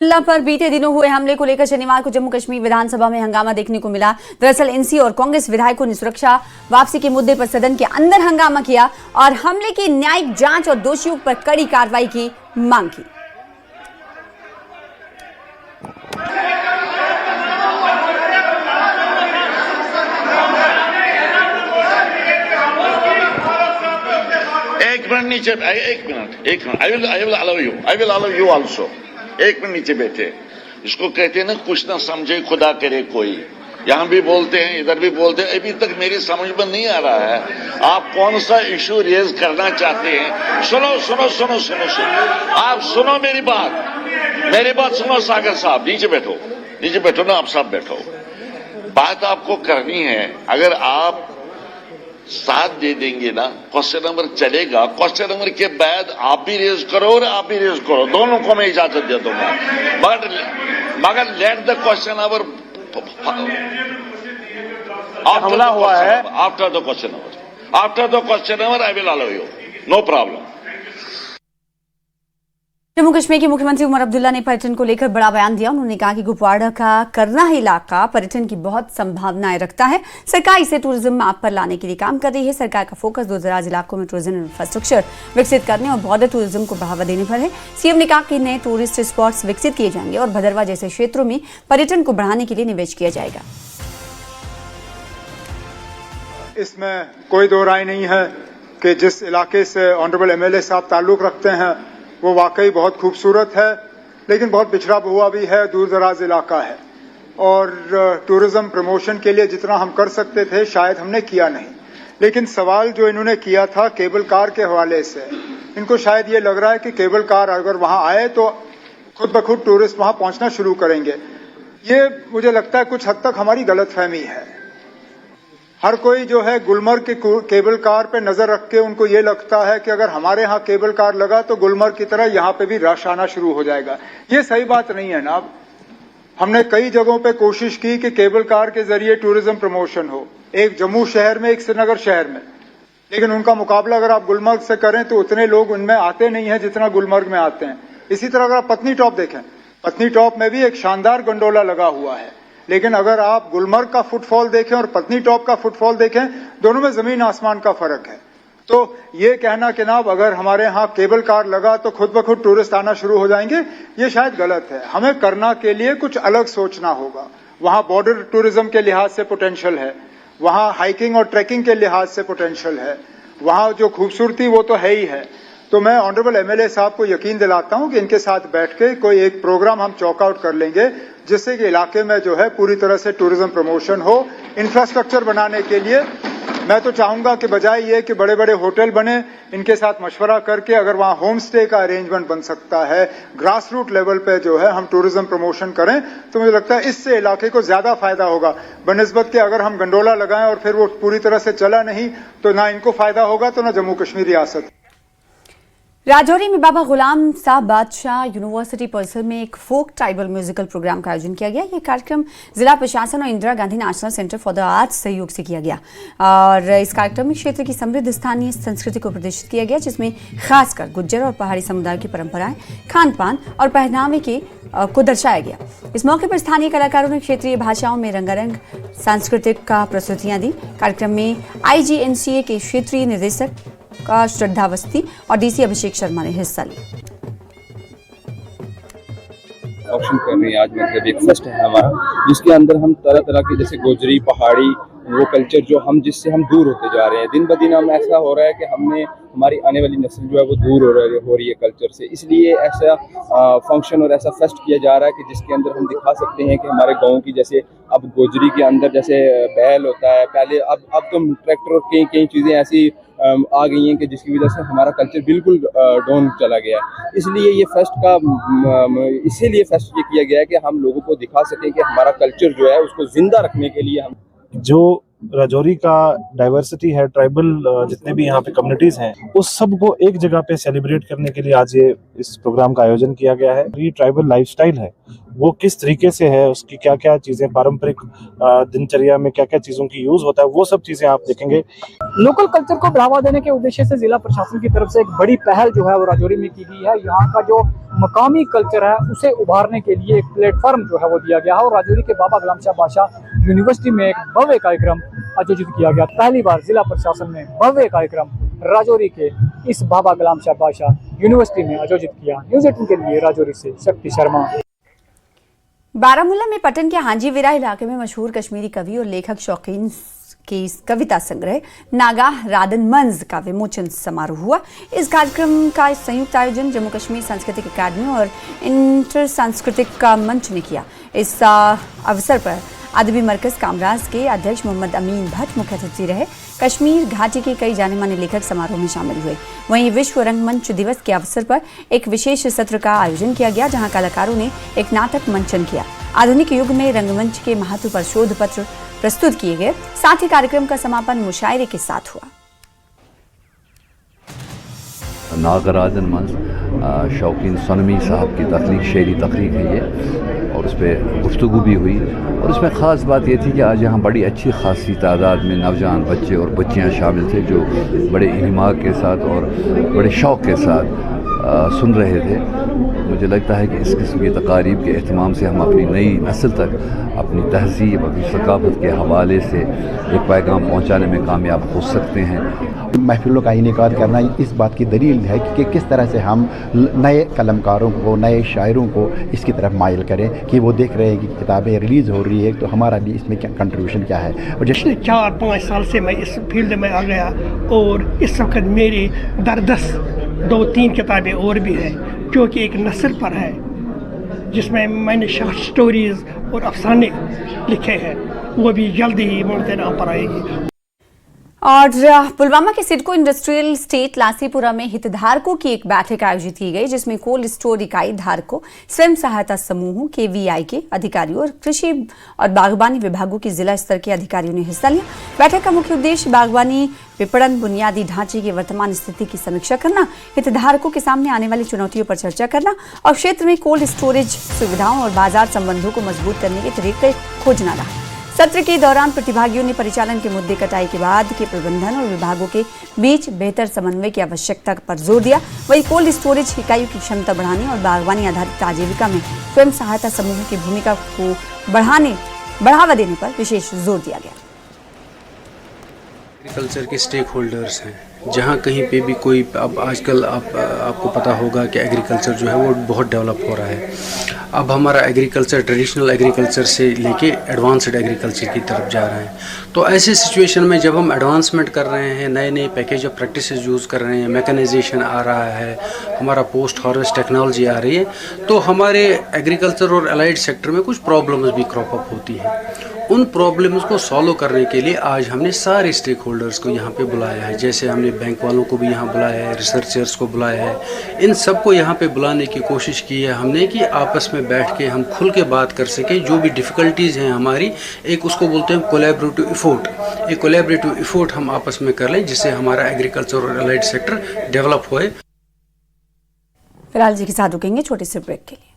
शिमला पर बीते दिनों हुए हमले को लेकर शनिवार को जम्मू कश्मीर विधानसभा में हंगामा देखने को मिला। दरअसल एनसी और कांग्रेस विधायकों ने सुरक्षा वापसी के मुद्दे पर सदन के अंदर हंगामा किया और हमले की न्यायिक जांच और दोषियों पर कड़ी कार्रवाई की मांग की। एक मिनट नीचे, एक minute I will allow you also. एक मिनट नीचे बैठे। इसको कहते हैं ना, कुछ ना समझे खुदा करे कोई। यहां भी बोलते हैं, इधर भी बोलते हैं। अभी तक मेरी समझ में नहीं आ रहा है आप कौन सा इश्यू रेज करना चाहते हैं। सुनो सुनो सुनो सुनो सुनो, आप सुनो मेरी बात सुनो। सागर साहब नीचे बैठो ना, आप सब बैठो। बात आपको करनी है। अगर आप साथ दे देंगे ना, क्वेश्चन नंबर चलेगा। क्वेश्चन नंबर के बाद आप भी रेज करो और आप भी रेज करो, दोनों को मैं इजाजत दे दूंगा। मगर लेट द क्वेश्चन नंबर हमला हुआ है after the question number I will allow you, no problem. Jammu Kashmir के मुख्यमंत्री उमर अब्दुल्ला ने पर्यटन को लेकर बड़ा बयान दिया। उन्होंने कहा कि कुपवाड़ा का करनाही इलाका पर्यटन की बहुत संभावनाएं रखता है। सरकार इसे टूरिज्म मैप पर लाने के लिए काम कर रही है। सरकार का फोकस दूरदराज इलाकों में टूरिज्म इंफ्रास्ट्रक्चर विकसित करने और बॉर्डर टूरिज्म को बढ़ावा देने पर है। सीएम ने कहा कि नए टूरिस्ट स्पॉट्स विकसित किए जाएंगे और भदरवा जैसे क्षेत्रों में पर्यटन को बढ़ाने के लिए निवेश किया जाएगा। इसमें कोई दो राय नहीं है कि जिस इलाके से ऑनरेबल एमएलए साहब ताल्लुक रखते हैं वो वाकई बहुत खूबसूरत है, लेकिन बहुत पिछड़ा हुआ भी है, दूर दराज इलाका है। और टूरिज्म प्रमोशन के लिए जितना हम कर सकते थे शायद हमने किया नहीं। लेकिन सवाल जो इन्होंने किया था केबल कार के हवाले से, इनको शायद ये लग रहा है कि केबल कार अगर वहां आए तो खुद ब खुद टूरिस्ट वहां पहुंचना शुरू करेंगे। ये मुझे लगता है कुछ हद तक हमारी गलतफहमी है। हर कोई जो है गुलमर्ग के केबल कार पे नजर रख के उनको ये लगता है कि अगर हमारे यहाँ केबल कार लगा तो गुलमर्ग की तरह यहाँ पे भी रश आना शुरू हो जाएगा। ये सही बात नहीं है ना। हमने कई जगहों पे कोशिश की कि केबल कार के जरिए टूरिज्म प्रमोशन हो, एक जम्मू शहर में, एक श्रीनगर शहर में, लेकिन उनका मुकाबला अगर आप गुलमर्ग से करें तो उतने लोग उनमें आते नहीं है जितना गुलमर्ग में आते हैं। इसी तरह अगर आप पत्नी टॉप देखें, पत्नी टॉप में भी एक शानदार गंडोला लगा हुआ है, लेकिन अगर आप गुलमर्ग का फुटफॉल देखें और पत्नी टॉप का फुटफॉल देखें, दोनों में जमीन आसमान का फर्क है। तो ये कहना कि ना अगर हमारे यहाँ केबल कार लगा तो खुद ब खुद टूरिस्ट आना शुरू हो जाएंगे, ये शायद गलत है। हमें करना के लिए कुछ अलग सोचना होगा। वहां बॉर्डर टूरिज्म के लिहाज से पोटेंशियल है, वहां हाइकिंग और ट्रैकिंग के लिहाज से पोटेंशियल है, वहां जो खूबसूरती वो तो है ही है। तो मैं ऑनरेबल एमएलए साहब को यकीन दिलाता हूं कि इनके साथ बैठ के कोई एक प्रोग्राम हम चॉक आउट कर लेंगे जिससे कि इलाके में जो है पूरी तरह से टूरिज्म प्रमोशन हो। इंफ्रास्ट्रक्चर बनाने के लिए मैं तो चाहूंगा कि बजाय ये कि बड़े बड़े होटल बने, इनके साथ मशवरा करके अगर वहां होम स्टे का अरेंजमेंट बन सकता है, ग्रास रूट लेवल पे जो है हम टूरिज्म प्रमोशन करें, तो मुझे लगता है इससे इलाके को ज्यादा फायदा होगा बनस्बत के अगर हम गंडोला लगाएं और फिर वो पूरी तरह से चला नहीं तो ना इनको फायदा होगा तो ना जम्मू कश्मीर रियासत। राजौरी में बाबा गुलाम साहब बादशाह यूनिवर्सिटी परिसर में एक फोक ट्राइबल म्यूजिकल प्रोग्राम का आयोजन किया गया। यह कार्यक्रम जिला प्रशासन और Indira Gandhi national centre for the arts सहयोग से किया गया और इस कार्यक्रम में क्षेत्र की समृद्ध स्थानीय संस्कृति को प्रदर्शित किया गया, जिसमें खासकर गुज्जर और पहाड़ी समुदाय की परंपराएं, खान पान और पहनावे को दर्शाया गया। इस मौके पर स्थानीय कलाकारों ने क्षेत्रीय भाषाओं में रंगारंग सांस्कृतिक प्रस्तुतियां दी। कार्यक्रम में IGNCA के क्षेत्रीय निदेशक का श्रद्धावस्थी और DC अभिषेक शर्मा ने हिस्सा लिया। ऑप्शन कर रहे हैं आज, मतलब एक फेस्ट है हमारा जिसके अंदर हम तरह तरह के जैसे गोजरी, पहाड़ी, वो कल्चर जो हम जिससे हम दूर होते जा रहे हैं। दिन ब दिन हम ऐसा हो रहा है कि हमारी आने वाली नस्ल जो है वो दूर हो रही है कल्चर से। इसलिए ऐसा फंक्शन और ऐसा फेस्ट किया जा रहा है कि जिसके अंदर हम दिखा सकते हैं कि हमारे गाँव की, जैसे अब गोजरी के अंदर जैसे बैल होता है पहले, अब तो ट्रैक्टर और कई चीज़ें ऐसी आ गई हैं कि जिसकी वजह से हमारा कल्चर बिल्कुल डाउन चला गया है। इसलिए ये इसीलिए फेस्ट ये किया गया है कि हम लोगों को दिखा सकें कि हमारा कल्चर जो है उसको जिंदा रखने के लिए हम जो राजौरी का डाइवर्सिटी है, ट्राइबल जितने भी यहाँ पे कम्युनिटीज हैं, उस सब को एक जगह पे सेलिब्रेट करने के लिए आज ये इस प्रोग्राम का आयोजन किया गया है। ये ट्राइबल लाइफस्टाइल है वो किस तरीके से है, उसकी क्या क्या चीज़ें पारंपरिक दिनचर्या में क्या क्या चीज़ों की यूज़ होता है, वो सब चीज़ें आप देखेंगे। लोकल कल्चर को बढ़ावा देने के उद्देश्य से जिला प्रशासन की तरफ से एक बड़ी पहल जो है वो राजौरी में की गई है। यहाँ का जो मकामी कल्चर है उसे उभारने के लिए एक प्लेटफॉर्म जो है वो दिया गया है और राजौरी के बाबा गुलाम शाह बादशाह यूनिवर्सिटी में एक भव्य कार्यक्रम आयोजित किया गया। पहली बार जिला प्रशासन ने भव्य कार्यक्रम राजौरी के इस बाबा गुलाम शाह बादशाह यूनिवर्सिटी में आयोजित किया। न्यूज़ 18 के लिए राजौरी से शक्ति शर्मा। बारामूला में पटन के हांजीविरा इलाके में मशहूर कश्मीरी कवि और लेखक शौकीन की कविता संग्रह नागाह रादन मंज का विमोचन समारोह हुआ। इस कार्यक्रम का संयुक्त आयोजन जम्मू कश्मीर सांस्कृतिक अकादमी और इंटर सांस्कृतिक मंच ने किया। इस अवसर पर अदबी मरकज कामराज के अध्यक्ष मोहम्मद अमीन भट्ट मुख्य अतिथि रहे। कश्मीर घाटी के कई जाने माने लेखक समारोह में शामिल हुए। वहीं विश्व रंगमंच दिवस के अवसर पर एक विशेष सत्र का आयोजन किया गया, जहां कलाकारों ने एक नाटक मंचन किया। आधुनिक युग में रंगमंच के महत्व पर शोध पत्र प्रस्तुत किए गए। साथ ही कार्यक्रम का समापन मुशायरे के साथ हुआ। नागराजन मंच शौकीन सनमी साहब की तख्लीक, शेरी तख्लीक है ये, और उस पर गुफ्तगू भी हुई। और उसमें ख़ास बात ये थी कि आज यहाँ बड़ी अच्छी खासी तादाद में नौजवान बच्चे और बच्चियाँ शामिल थे, जो बड़े इन्हिमाक के साथ और बड़े शौक़ के साथ सुन रहे थे। मुझे लगता है कि इस किस्म की तकारीब के अहतमाम से हम अपनी नई नस्ल तक अपनी तहज़ीब, अपनी सकाफ़त के हवाले से एक पैगाम पहुँचाने में कामयाब हो सकते हैं। महफिलों का इनेकाद करना इस बात की दलील है कि किस तरह से हम नए कलमकारों को, नए शायरों को इसकी तरफ माइल करें कि वो देख रहे हैं कि किताबें रिलीज़ हो रही है, तो हमारा भी इसमें क्या कंट्रीब्यूशन क्या है। और पिछले 4-5 साल से मैं इस फील्ड में आ गया और इस वक्त मेरी 2-3 किताबें और भी हैं जो कि एक नस्ल पर है, जिसमें मैंने शॉर्ट स्टोरीज़ और अफसाने लिखे हैं, वो भी जल्दी ही मुल्क नाम पर आएगी। और पुलवामा के सिडको इंडस्ट्रियल स्टेट लासीपुरा में हितधारकों की एक बैठक आयोजित की गई, जिसमें कोल्ड स्टोर इकाई धारकों, स्वयं सहायता समूहों, KVI के अधिकारियों और कृषि और बागवानी विभागों के जिला स्तर के अधिकारियों ने हिस्सा लिया। बैठक का मुख्य उद्देश्य बागवानी विपणन बुनियादी ढांचे की वर्तमान स्थिति की समीक्षा करना, हितधारकों के सामने आने वाली चुनौतियों पर चर्चा करना और क्षेत्र में कोल्ड स्टोरेज सुविधाओं और बाजार संबंधों को मजबूत करने के तरीके खोजना रहा। सत्र के दौरान प्रतिभागियों ने परिचालन के मुद्दे, कटाई के बाद के प्रबंधन और विभागों के बीच बेहतर समन्वय की आवश्यकता पर जोर दिया। वहीं कोल्ड स्टोरेज इकाइयों की क्षमता बढ़ाने और बागवानी आधारित आजीविका में स्वयं सहायता समूहों की भूमिका को बढ़ावा देने पर विशेष जोर दिया गया। एग्रीकल्चर के स्टेक होल्डर्स हैं, जहाँ कहीं पे भी कोई, अब आजकल आपको पता होगा कि एग्रीकल्चर जो है वो बहुत डेवलप हो रहा है। अब हमारा एग्रीकल्चर ट्रेडिशनल एग्रीकल्चर से लेके एडवांस्ड एग्रीकल्चर की तरफ जा रहा है। तो ऐसे सिचुएशन में जब हम एडवांसमेंट कर रहे हैं, नए नए पैकेज ऑफ प्रैक्टिसेस यूज़ कर रहे हैं, मैकेनाइजेशन आ रहा है, हमारा पोस्ट हार्वेस्ट टेक्नोलॉजी आ रही है, तो हमारे एग्रीकल्चर और अलाइड सेक्टर में कुछ प्रॉब्लम्स भी क्रॉप अप होती हैं। उन प्रॉब्लम्स को सॉल्व करने के लिए आज हमने सारे स्टेक होल्डर्स को यहाँ पे बुलाया है। जैसे हमने बैंक वालों को भी यहाँ बुलाया है, रिसर्चर्स को बुलाया है, इन सब को यहाँ पे बुलाने की कोशिश की है हमने कि आपस में बैठ के हम खुल के बात कर सकें। जो भी डिफ़िकल्टीज़ हैं हमारी, एक उसको बोलते हैं कोलैबोरेटिव एफर्ट, एक कोलैबोरेटिव एफर्ट हम आपस में कर लें, जिससे हमारा एग्रीकल्चर और अलाइड सेक्टर डेवलप होए। फिलहाल जी के साथ रुकेंगे छोटे से ब्रेक के लिए।